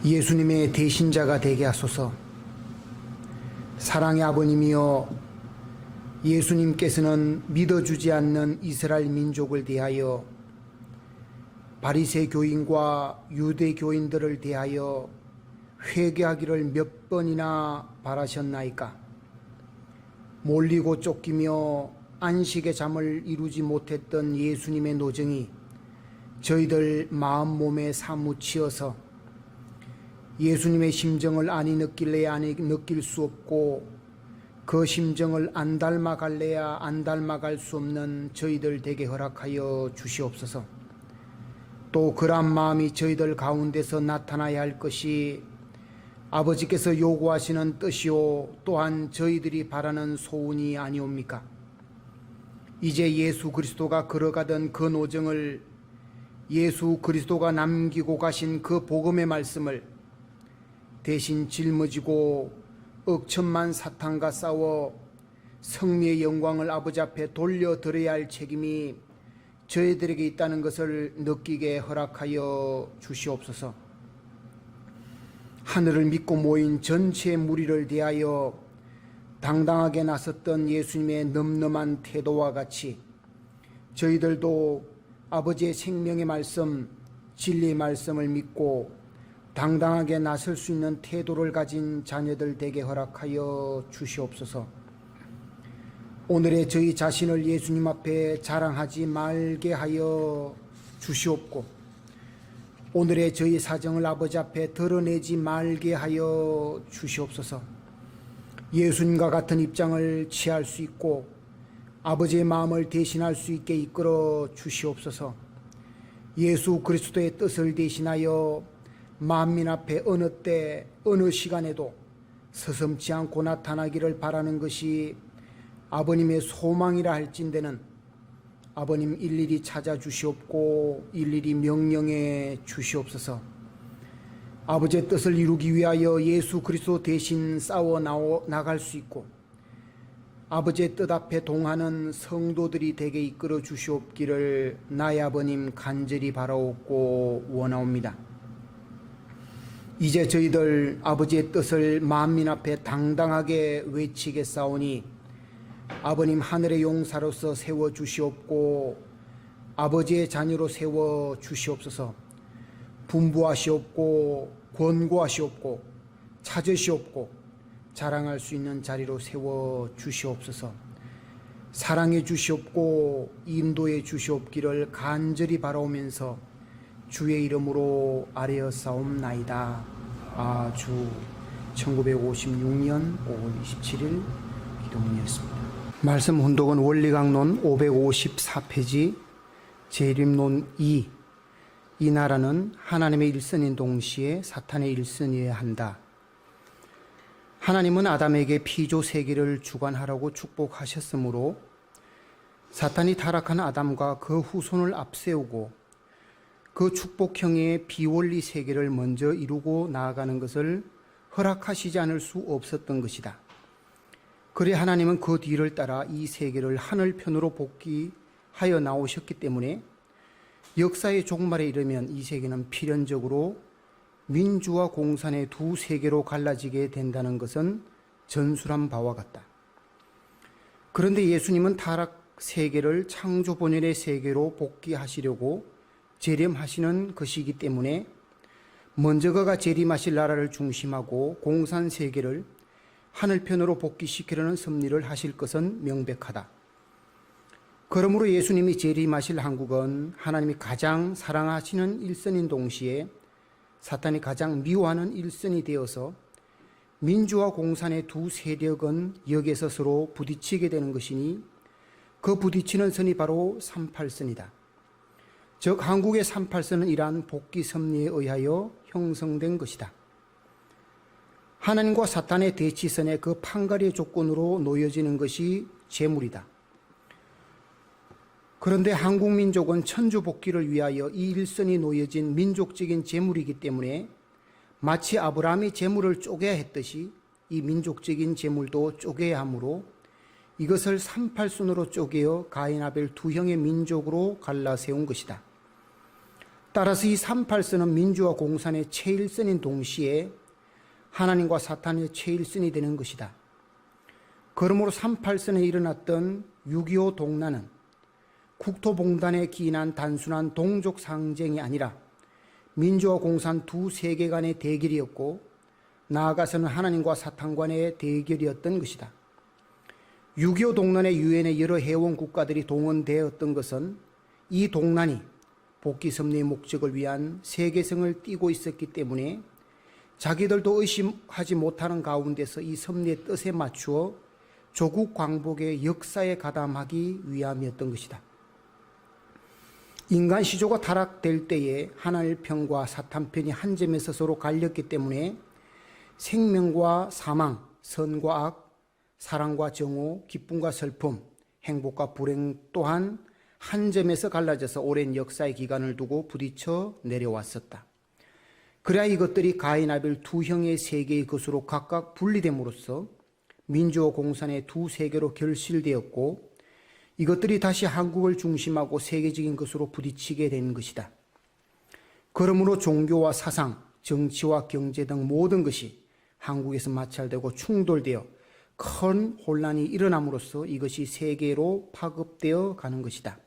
예수님의 대신자가 되게 하소서. 사랑의 아버님이여, 예수님께서는 믿어주지 않는 이스라엘 민족을 대하여, 바리새 교인과 유대 교인들을 대하여 회개하기를 몇 번이나 바라셨나이까? 몰리고 쫓기며 안식의 잠을 이루지 못했던 예수님의 노정이 저희들 마음 몸에 사무치어서 예수님의 심정을 아니 느낄래야 아니 느낄 수 없고, 그 심정을 안 닮아갈래야 안 닮아갈 수 없는 저희들 되게 허락하여 주시옵소서. 또 그러한 마음이 저희들 가운데서 나타나야 할 것이 아버지께서 요구하시는 뜻이요 또한 저희들이 바라는 소원이 아니옵니까? 이제 예수 그리스도가 걸어가던 그 노정을, 예수 그리스도가 남기고 가신 그 복음의 말씀을 대신 짊어지고 억천만 사탄과 싸워 승리의 영광을 아버지 앞에 돌려드려야 할 책임이 저희들에게 있다는 것을 느끼게 허락하여 주시옵소서. 하늘을 믿고 모인 전체 무리를 대하여 당당하게 나섰던 예수님의 넘넘한 태도와 같이 저희들도 아버지의 생명의 말씀, 진리의 말씀을 믿고 당당하게 나설 수 있는 태도를 가진 자녀들 되게 허락하여 주시옵소서. 오늘의 저희 자신을 예수님 앞에 자랑하지 말게 하여 주시옵고, 오늘의 저희 사정을 아버지 앞에 드러내지 말게 하여 주시옵소서. 예수님과 같은 입장을 취할 수 있고 아버지의 마음을 대신할 수 있게 이끌어 주시옵소서. 예수 그리스도의 뜻을 대신하여 만민 앞에 어느 때 어느 시간에도 서슴지 않고 나타나기를 바라는 것이 아버님의 소망이라 할진대는 아버님 일일이 찾아주시옵고 일일이 명령해 주시옵소서. 아버지의 뜻을 이루기 위하여 예수 그리스도 대신 싸워 나갈 수 있고 아버지의 뜻 앞에 동하는 성도들이 되게 이끌어 주시옵기를 나의 아버님 간절히 바라옵고 원하옵니다. 이제 저희들 아버지의 뜻을 만민 앞에 당당하게 외치겠사오니 아버님 하늘의 용사로서 세워주시옵고 아버지의 자녀로 세워주시옵소서. 분부하시옵고 권고하시옵고 찾으시옵고 자랑할 수 있는 자리로 세워주시옵소서. 사랑해 주시옵고 인도해 주시옵기를 간절히 바라오면서 주의 이름으로 아뢰었사옵나이다. 아주 1956년 5월 27일 기도문이었습니다. 말씀 훈독은 원리강론 554페이지 재림론 2. 이 나라는 하나님의 일선인 동시에 사탄의 일선이어야 한다. 하나님은 아담에게 피조 세계를 주관하라고 축복하셨으므로 사탄이 타락한 아담과 그 후손을 앞세우고 그 축복형의 비원리 세계를 먼저 이루고 나아가는 것을 허락하시지 않을 수 없었던 것이다. 그래 하나님은 그 뒤를 따라 이 세계를 하늘편으로 복귀하여 나오셨기 때문에 역사의 종말에 이르면 이 세계는 필연적으로 민주와 공산의 두 세계로 갈라지게 된다는 것은 전술한 바와 같다. 그런데 예수님은 타락 세계를 창조 본연의 세계로 복귀하시려고 재림하시는 것이기 때문에 먼저 그가 재림하실 나라를 중심하고 공산 세계를 하늘편으로 복귀시키려는 섭리를 하실 것은 명백하다. 그러므로 예수님이 재림하실 한국은 하나님이 가장 사랑하시는 일선인 동시에 사탄이 가장 미워하는 일선이 되어서 민주와 공산의 두 세력은 여기에서 서로 부딪히게 되는 것이니 그 부딪히는 선이 바로 38선이다. 즉 한국의 38선은 이러한 복귀 섭리에 의하여 형성된 것이다. 하나님과 사탄의 대치선의 그 판가리의 조건으로 놓여지는 것이 재물이다. 그런데 한국 민족은 천주 복귀를 위하여 이 일선이 놓여진 민족적인 재물이기 때문에 마치 아브라함이 재물을 쪼개야 했듯이 이 민족적인 재물도 쪼개야 하므로 이것을 38선으로 쪼개어 가인 아벨 두 형의 민족으로 갈라 세운 것이다. 따라서 이 38선은 민주와 공산의 최일선인 동시에 하나님과 사탄의 최일선이 되는 것이다. 그러므로 38선에 일어났던 6.25 동란은 국토봉단에 기인한 단순한 동족 상쟁이 아니라 민주와 공산 두 세계 간의 대결이었고, 나아가서는 하나님과 사탄 간의 대결이었던 것이다. 6.25 동란의 유엔의 여러 회원 국가들이 동원되었던 것은 이 동란이 복귀 섭리의 목적을 위한 세계성을 띠고 있었기 때문에 자기들도 의심하지 못하는 가운데서 이 섭리의 뜻에 맞추어 조국 광복의 역사에 가담하기 위함이었던 것이다. 인간 시조가 타락될 때에 하나님 편과 사탄 편이 한 점에서 서로 갈렸기 때문에 생명과 사망, 선과 악, 사랑과 정오, 기쁨과 슬픔, 행복과 불행 또한 한 점에서 갈라져서 오랜 역사의 기간을 두고 부딪혀 내려왔었다. 그래야 이것들이 가인 아벨 두 형의 세계의 것으로 각각 분리됨으로써 민주와 공산의 두 세계로 결실되었고, 이것들이 다시 한국을 중심하고 세계적인 것으로 부딪히게 된 것이다. 그러므로 종교와 사상, 정치와 경제 등 모든 것이 한국에서 마찰되고 충돌되어 큰 혼란이 일어남으로써 이것이 세계로 파급되어 가는 것이다.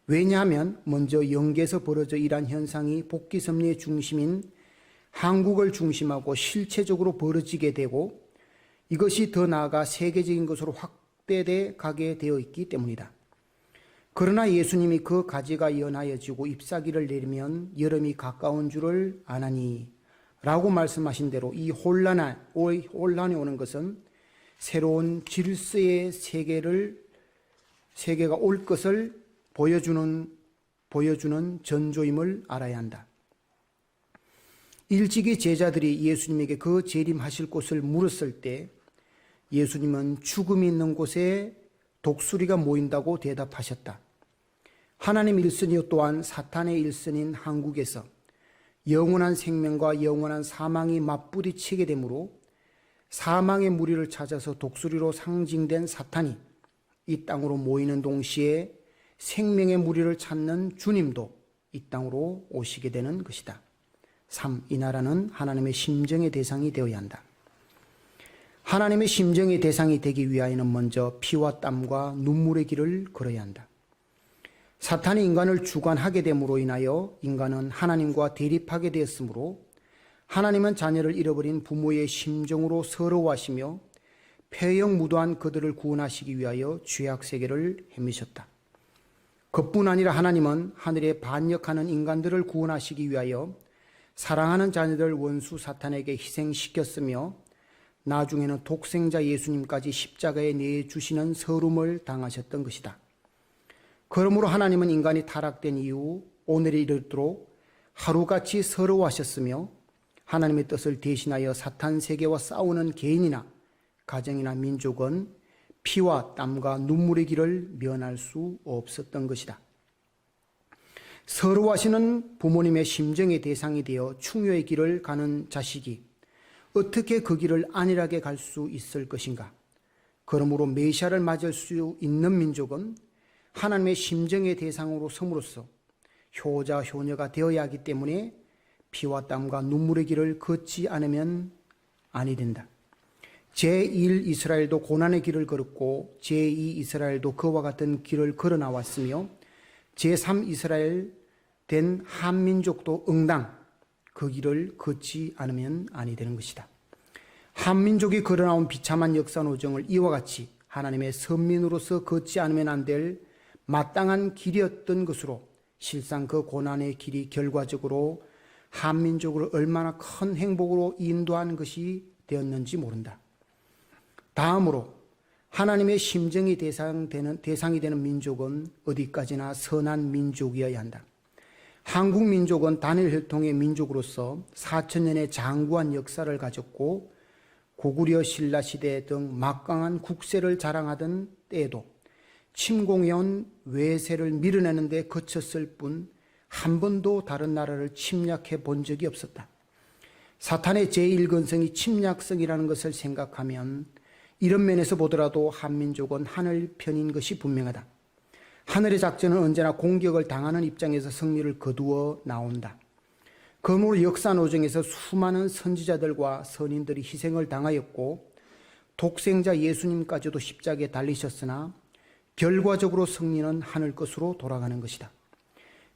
왜냐하면 먼저 영계에서 벌어져 일한 현상이 복귀 섭리의 중심인 한국을 중심하고 실체적으로 벌어지게 되고, 이것이 더 나아가 세계적인 것으로 확대돼 가게 되어 있기 때문이다. 그러나 예수님이 그 가지가 연하여지고 잎사귀를 내리면 여름이 가까운 줄을 아나니 라고 말씀하신 대로 이 혼란이 오는 것은 새로운 질서의 세계가 올 것을 보여주는 전조임을 알아야 한다. 일찍이 제자들이 예수님에게 그 재림하실 곳을 물었을 때 예수님은 죽음이 있는 곳에 독수리가 모인다고 대답하셨다. 하나님 일선이요 또한 사탄의 일선인 한국에서 영원한 생명과 영원한 사망이 맞부딪히게 되므로 사망의 무리를 찾아서 독수리로 상징된 사탄이 이 땅으로 모이는 동시에 생명의 무리를 찾는 주님도 이 땅으로 오시게 되는 것이다. 3. 이 나라는 하나님의 심정의 대상이 되어야 한다. 하나님의 심정의 대상이 되기 위하여는 먼저 피와 땀과 눈물의 길을 걸어야 한다. 사탄이 인간을 주관하게 됨으로 인하여 인간은 하나님과 대립하게 되었으므로 하나님은 자녀를 잃어버린 부모의 심정으로 서러워하시며 폐역무도한 그들을 구원하시기 위하여 죄악 세계를 헤매셨다. 그뿐 아니라 하나님은 하늘에 반역하는 인간들을 구원하시기 위하여 사랑하는 자녀들 원수 사탄에게 희생시켰으며 나중에는 독생자 예수님까지 십자가에 내주시는 서름을 당하셨던 것이다. 그러므로 하나님은 인간이 타락된 이후 오늘에 이르도록 하루같이 서러워하셨으며 하나님의 뜻을 대신하여 사탄 세계와 싸우는 개인이나 가정이나 민족은 피와 땀과 눈물의 길을 면할 수 없었던 것이다. 서러워하시는 부모님의 심정의 대상이 되어 충효의 길을 가는 자식이 어떻게 그 길을 안일하게 갈 수 있을 것인가? 그러므로 메시아를 맞을 수 있는 민족은 하나님의 심정의 대상으로 섬으로써 효자 효녀가 되어야 하기 때문에 피와 땀과 눈물의 길을 걷지 않으면 아니 된다. 제1 이스라엘도 고난의 길을 걸었고 제2 이스라엘도 그와 같은 길을 걸어 나왔으며 제3 이스라엘 된 한민족도 응당 그 길을 걷지 않으면 아니 되는 것이다. 한민족이 걸어나온 비참한 역사 노정을 이와 같이 하나님의 선민으로서 걷지 않으면 안 될 마땅한 길이었던 것으로 실상 그 고난의 길이 결과적으로 한민족을 얼마나 큰 행복으로 인도한 것이 되었는지 모른다. 다음으로 하나님의 심정이 대상이 되는 민족은 어디까지나 선한 민족이어야 한다. 한국 민족은 단일 혈통의 민족으로서 4,000년의 장구한 역사를 가졌고 고구려 신라시대 등 막강한 국세를 자랑하던 때에도 침공해온 외세를 밀어내는 데 그쳤을 뿐 한 번도 다른 나라를 침략해 본 적이 없었다. 사탄의 제1근성이 침략성이라는 것을 생각하면 이런 면에서 보더라도 한민족은 하늘 편인 것이 분명하다. 하늘의 작전은 언제나 공격을 당하는 입장에서 승리를 거두어 나온다. 그러므로 역사 노정에서 수많은 선지자들과 선인들이 희생을 당하였고 독생자 예수님까지도 십자가에 달리셨으나 결과적으로 승리는 하늘 것으로 돌아가는 것이다.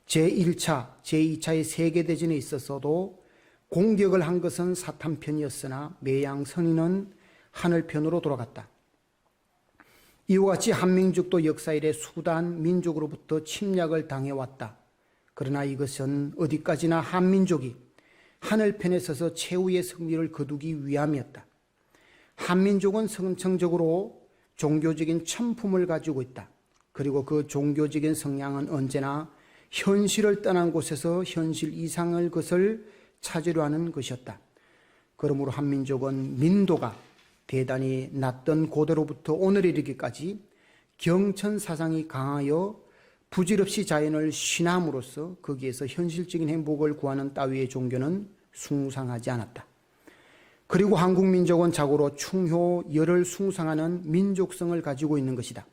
제1차, 제2차의 세계대전에 있어서도 공격을 한 것은 사탄 편이었으나 매양 선인은 하늘 편으로 돌아갔다. 이와 같이 한민족도 역사 이래 수단 민족으로부터 침략을 당해왔다. 그러나 이것은 어디까지나 한민족이 하늘편에 서서 최후의 승리를 거두기 위함이었다. 한민족은 성청적으로 종교적인 천품을 가지고 있다. 그리고 그 종교적인 성향은 언제나 현실을 떠난 곳에서 현실 이상의 것을 찾으려 하는 것이었다. 그러므로 한민족은 민도가 대단히 낮던 고대로부터 오늘에 이르기까지 경천 사상이 강하여 부질없이 자연을 신함으로써 거기에서 현실적인 행복을 구하는 따위의 종교는 숭상하지 않았다. 그리고 한국 민족은 자고로 충효열을 숭상하는 민족성을 가지고 있는 것이다.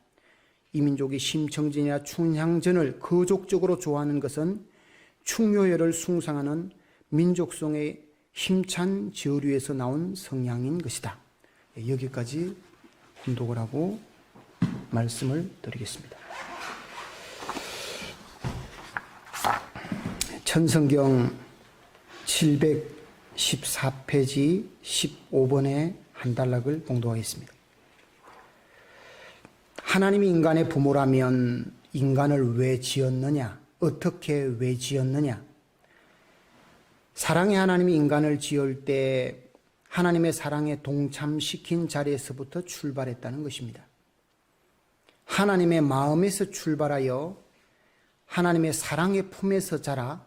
이 민족이 심청전이나 춘향전을 거족적으로 좋아하는 것은 충효열을 숭상하는 민족성의 힘찬 저류에서 나온 성향인 것이다. 여기까지 훈독을 하고 말씀을 드리겠습니다. 천성경 714페이지 15번의 한 단락을 봉독하겠습니다. 하나님이 인간의 부모라면 인간을 왜 지었느냐? 어떻게 왜 지었느냐? 사랑의 하나님이 인간을 지을 때 하나님의 사랑에 동참시킨 자리에서부터 출발했다는 것입니다. 하나님의 마음에서 출발하여 하나님의 사랑의 품에서 자라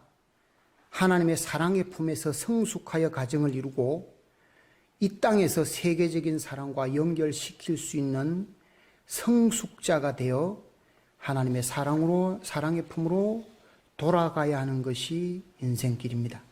하나님의 사랑의 품에서 성숙하여 가정을 이루고 이 땅에서 세계적인 사랑과 연결시킬 수 있는 성숙자가 되어 하나님의 사랑의 품으로 돌아가야 하는 것이 인생길입니다.